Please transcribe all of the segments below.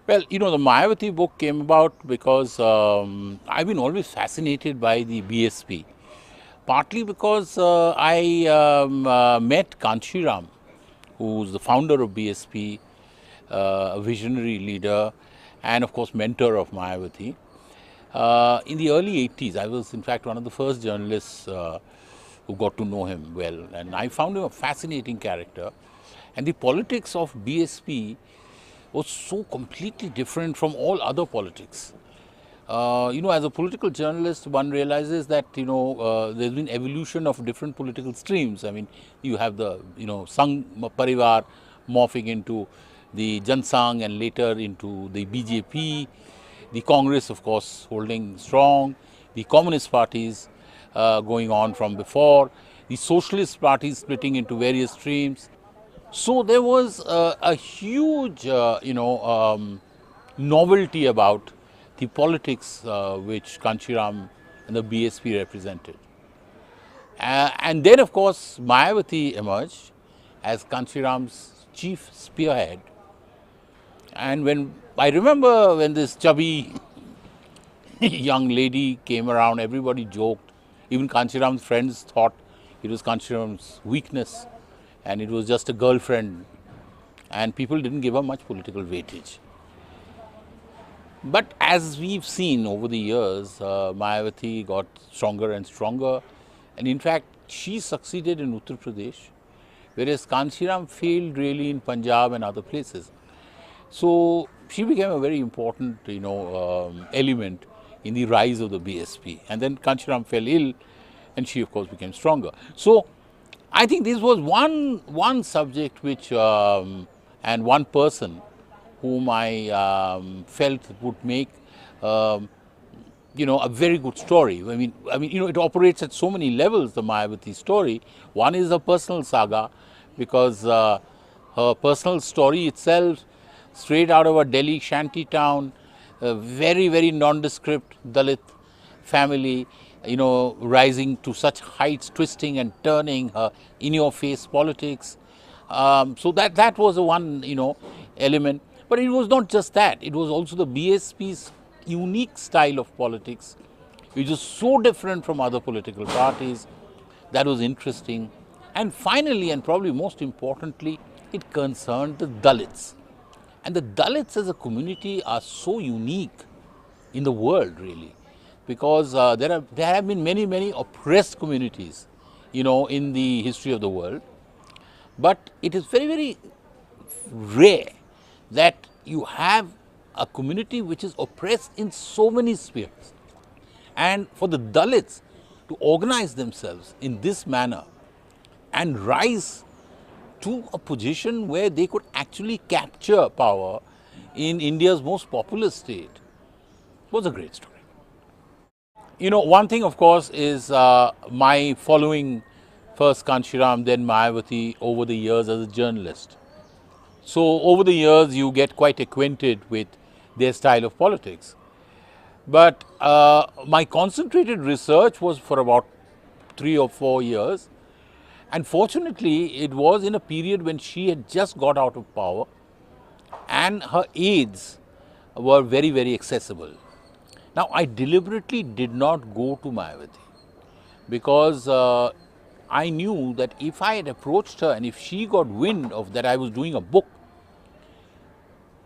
Well, the Mayavati book came about because I've been always fascinated by the BSP. Partly because I met Kanshiram, who's the founder of BSP, a visionary leader, and of course mentor of Mayavati. In the early 80s, I was in fact one of the first journalists who got to know him well, and I found him a fascinating character. And the politics of BSP was so completely different from all other politics. As a political journalist, one realizes that there's been evolution of different political streams. I mean, you have the Sangh Parivar morphing into the Jansangh and later into the BJP, the Congress, of course, holding strong, the communist parties going on from before, the socialist parties splitting into various streams. So there was a huge, novelty about the politics which Kanshiram and the BSP represented. And then, of course, Mayavati emerged as Kanshiram's chief spearhead. And when I remember when this chubby young lady came around, everybody joked. Even Kanshiram's friends thought it was Kanshiram's weakness and it was just a girlfriend. And people didn't give her much political weightage. But as we've seen over the years, Mayavati got stronger and stronger. And in fact, she succeeded in Uttar Pradesh, whereas Kanshiram failed really in Punjab and other places. So she became a very important, element in the rise of the BSP. And then Kanshiram fell ill, and she, of course, became stronger. So I think this was one subject which, and one person whom I felt would make, a very good story. I mean, it operates at so many levels, the Mayavati story. One is a personal saga, because her personal story itself, straight out of a Delhi shanty town, a very, very nondescript Dalit family, rising to such heights, twisting and turning, in-your-face politics. So that was the one, element. But it was not just that. It was also the BSP's unique style of politics, which is so different from other political parties. That was interesting. And finally, and probably most importantly, it concerned the Dalits. And the Dalits as a community are so unique in the world, really, because there have been many, many oppressed communities, in the history of the world. But it is very, very rare that you have a community which is oppressed in so many spheres. And for the Dalits to organize themselves in this manner and rise to a position where they could actually capture power in India's most populous state was a great story. One thing, of course, is my following first Kanshiram, then Mayavati over the years as a journalist. So over the years, you get quite acquainted with their style of politics. But my concentrated research was for about 3 or 4 years. And fortunately, it was in a period when she had just got out of power and her aides were very, very accessible. Now, I deliberately did not go to Mayavati because I knew that if I had approached her and if she got wind of that I was doing a book,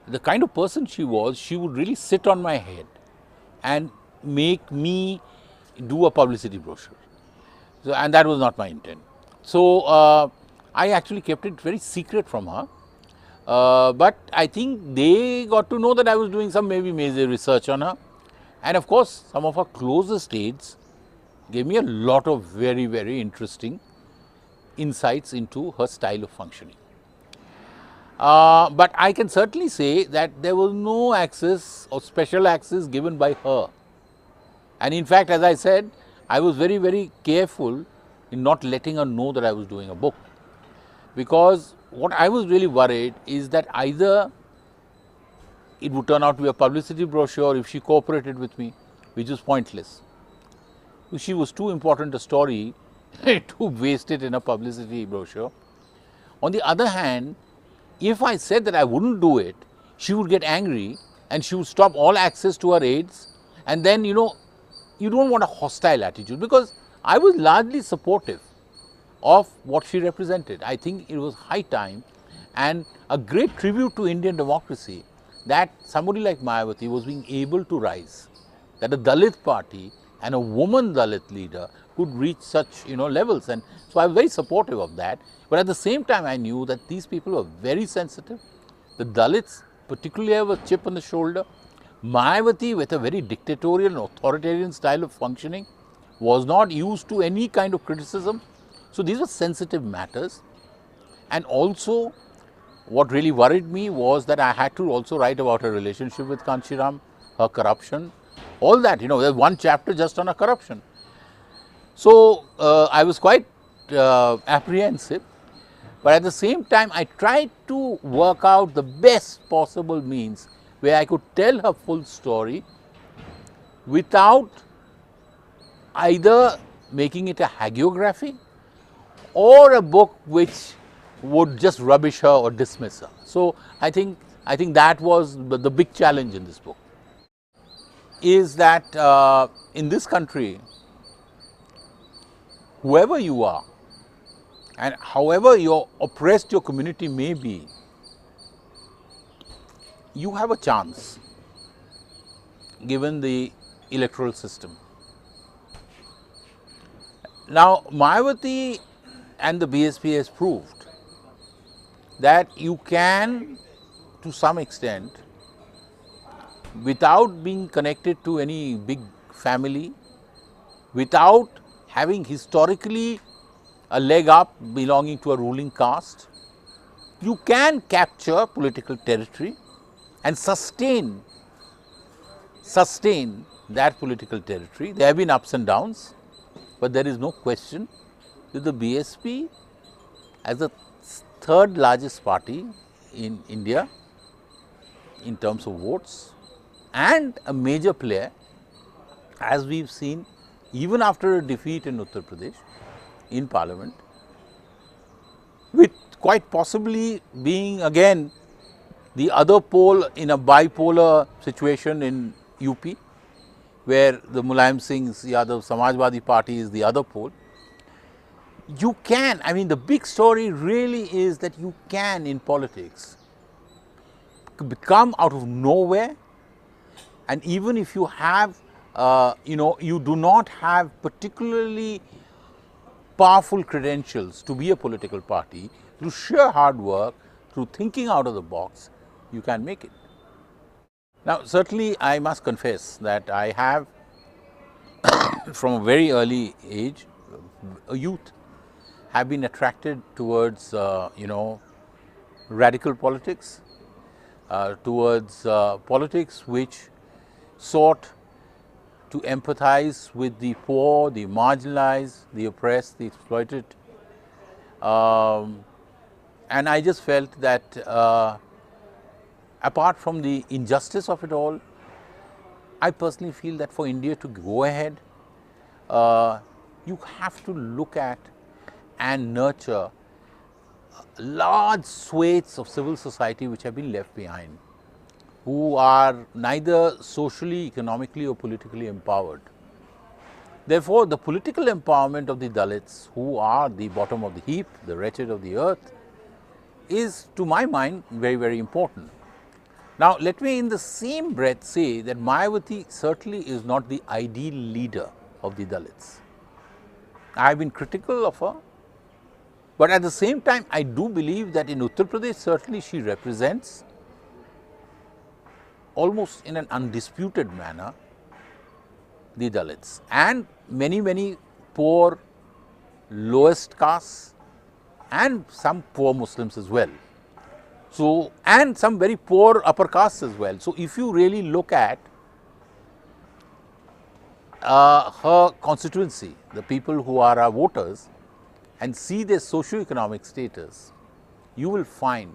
the kind of person she was, she would really sit on my head and make me do a publicity brochure. So, and that was not my intent. So I actually kept it very secret from her. But I think they got to know that I was doing some maybe major research on her. And of course, some of her closest aides gave me a lot of very, very interesting insights into her style of functioning. But I can certainly say that there was no access or special access given by her. And in fact, as I said, I was very, very careful in not letting her know that I was doing a book. Because what I was really worried is that either it would turn out to be a publicity brochure if she cooperated with me, which is pointless. She was too important a story to waste it in a publicity brochure. On the other hand, if I said that I wouldn't do it, she would get angry and she would stop all access to her aides, and then you don't want a hostile attitude, because I was largely supportive of what she represented. I think it was high time and a great tribute to Indian democracy that somebody like Mayawati was being able to rise, that a Dalit party and a woman Dalit leader could reach such levels, and so I was very supportive of that. But at the same time, I knew that these people were very sensitive. The Dalits particularly have a chip on the shoulder. Mayawati, with a very dictatorial and authoritarian style of functioning, was not used to any kind of criticism. So these were sensitive matters. And also, what really worried me was that I had to also write about her relationship with Kanshiram, her corruption, all that. There's one chapter just on her corruption. So I was quite apprehensive, but at the same time, I tried to work out the best possible means where I could tell her full story without either making it a hagiography or a book which would just rubbish her or dismiss her. So I think that was the big challenge in this book, is that in this country, whoever you are and however oppressed your community may be, you have a chance given the electoral system. Now, Mayawati and the BSP has proved that you can, to some extent, without being connected to any big family, without having historically a leg up belonging to a ruling caste, you can capture political territory and sustain that political territory. There have been ups and downs, but there is no question that the BSP, as the third largest party in India in terms of votes and a major player, as we've seen even after a defeat in Uttar Pradesh in parliament, with quite possibly being again the other pole in a bipolar situation in UP, where the Mulayam Singh's Yadav Samajwadi Party is the other pole. You can, I mean, the big story really is that you can, in politics, become out of nowhere, and even if you have, you do not have particularly powerful credentials to be a political party, through sheer hard work, through thinking out of the box, you can make it. Now, certainly I must confess that I have from a very early age, a youth, have been attracted towards radical politics, towards politics which sought to empathize with the poor, the marginalized, the oppressed, the exploited. And I just felt that apart from the injustice of it all, I personally feel that for India to go ahead, you have to look at and nurture large swathes of civil society which have been left behind, who are neither socially, economically or politically empowered. Therefore, the political empowerment of the Dalits, who are the bottom of the heap, the wretched of the earth, is, to my mind, very, very important. Now, let me in the same breath say that Mayawati certainly is not the ideal leader of the Dalits. I have been critical of her, but at the same time, I do believe that in Uttar Pradesh, certainly she represents, almost in an undisputed manner, the Dalits and many, many poor, lowest castes and some poor Muslims as well. So, and some very poor upper castes as well. So, if you really look at her constituency, the people who are our voters, and see their socio-economic status, you will find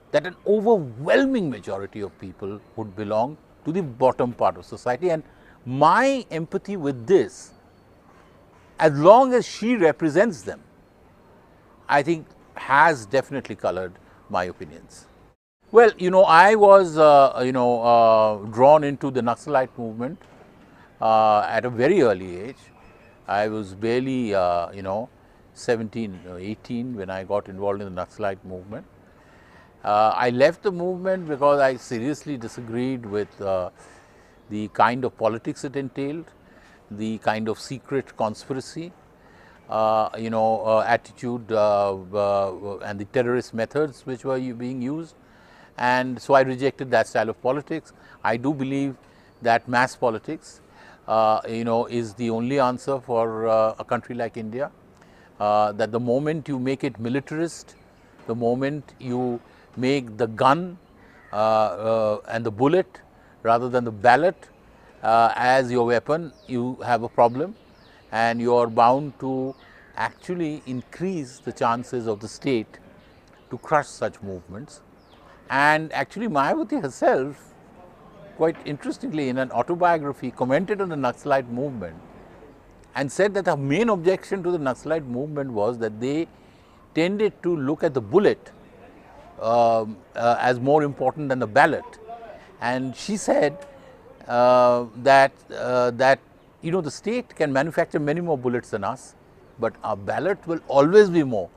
that an overwhelming majority of people would belong to the bottom part of society. And my empathy with this, as long as she represents them, I think has definitely colored my opinions. Well, I was, drawn into the Naxalite movement at a very early age. I was barely, 17 or 18 when I got involved in the Naxalite movement. I left the movement because I seriously disagreed with the kind of politics it entailed, the kind of secret conspiracy, attitude and the terrorist methods which were being used. And so I rejected that style of politics. I do believe that mass politics, is the only answer for a country like India. That the moment you make it militarist, the moment you make the gun and the bullet rather than the ballot as your weapon, you have a problem, and you are bound to actually increase the chances of the state to crush such movements. And actually Mayawati herself, quite interestingly, in an autobiography, commented on the Naxalite movement and said that her main objection to the Naxalite movement was that they tended to look at the bullet as more important than the ballot. And she said that the state can manufacture many more bullets than us, but our ballot will always be more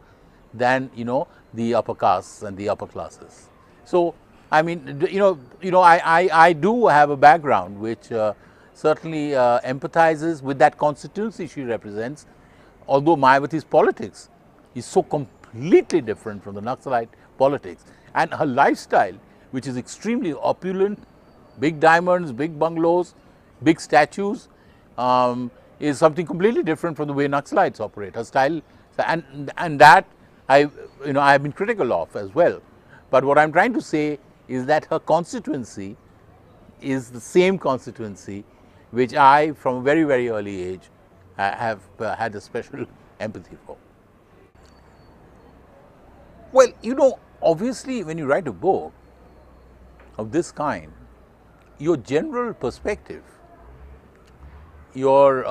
than the upper castes and the upper classes. So I mean, I do have a background which certainly empathizes with that constituency she represents, although Mayawati's politics is so completely different from the Naxalite politics, and her lifestyle, which is extremely opulent, big diamonds, big bungalows, big statues, is something completely different from the way Naxalites operate. Her style, and that I have been critical of as well. But what I am trying to say is that her constituency is the same constituency which I, from a very, very early age, have had a special empathy for. Well, obviously when you write a book of this kind, your general perspective, your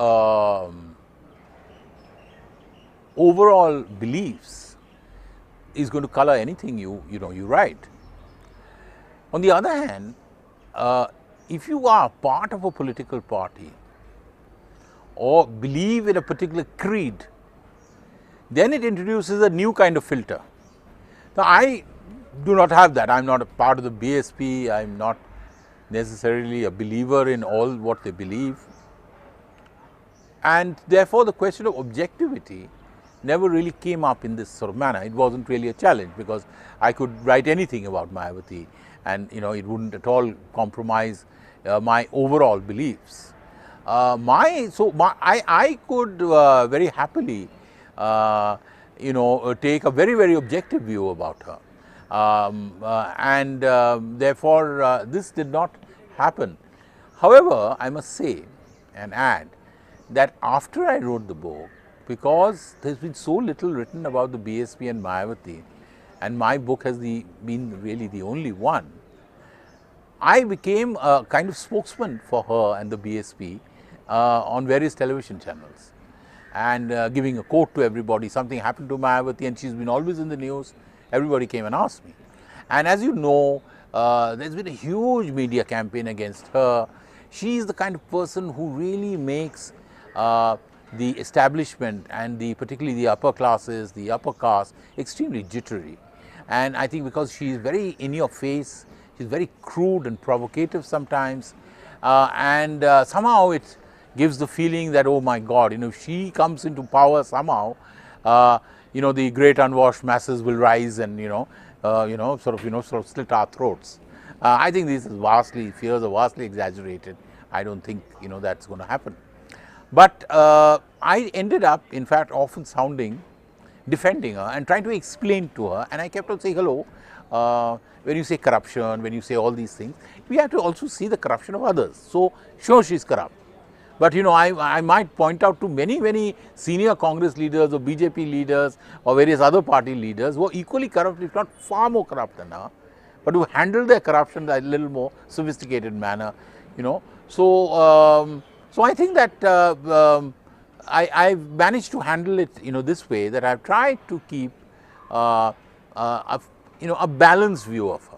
overall beliefs is going to color anything you write. On the other hand, if you are part of a political party or believe in a particular creed, then it introduces a new kind of filter. Now, I do not have that. I am not a part of the BSP. I am not necessarily a believer in all what they believe. And therefore, the question of objectivity never really came up in this sort of manner. It wasn't really a challenge because I could write anything about Mayawati, and it wouldn't at all compromise my overall beliefs. I could very happily take a very, very objective view about her, therefore this did not happen. However, I must say and add that after I wrote the book, because there has been so little written about the BSP and Mayawati, and my book has been really the only one, I became a kind of spokesman for her and the BSP on various television channels, and giving a quote to everybody. Something happened to Mayawati and she's been always in the news. Everybody came and asked me. And as you know, there's been a huge media campaign against her. She is the kind of person who really makes the establishment and particularly the upper classes, the upper caste, extremely jittery. And I think because she is very in your face, she's very crude and provocative sometimes, and somehow it gives the feeling that, oh my God, if she comes into power somehow, the great unwashed masses will rise and sort of slit our throats. I think these fears are vastly exaggerated. I don't think that's going to happen. But I ended up, in fact, often defending her and trying to explain to her, and I kept on saying, hello, when you say corruption, when you say all these things, we have to also see the corruption of others. So, sure, she's corrupt. But I might point out to many, many senior Congress leaders or BJP leaders or various other party leaders who are equally corrupt, if not far more corrupt than her, but who handle their corruption in a little more sophisticated manner, So, I think that I've managed to handle it, this way, that I've tried to keep a balanced view of her.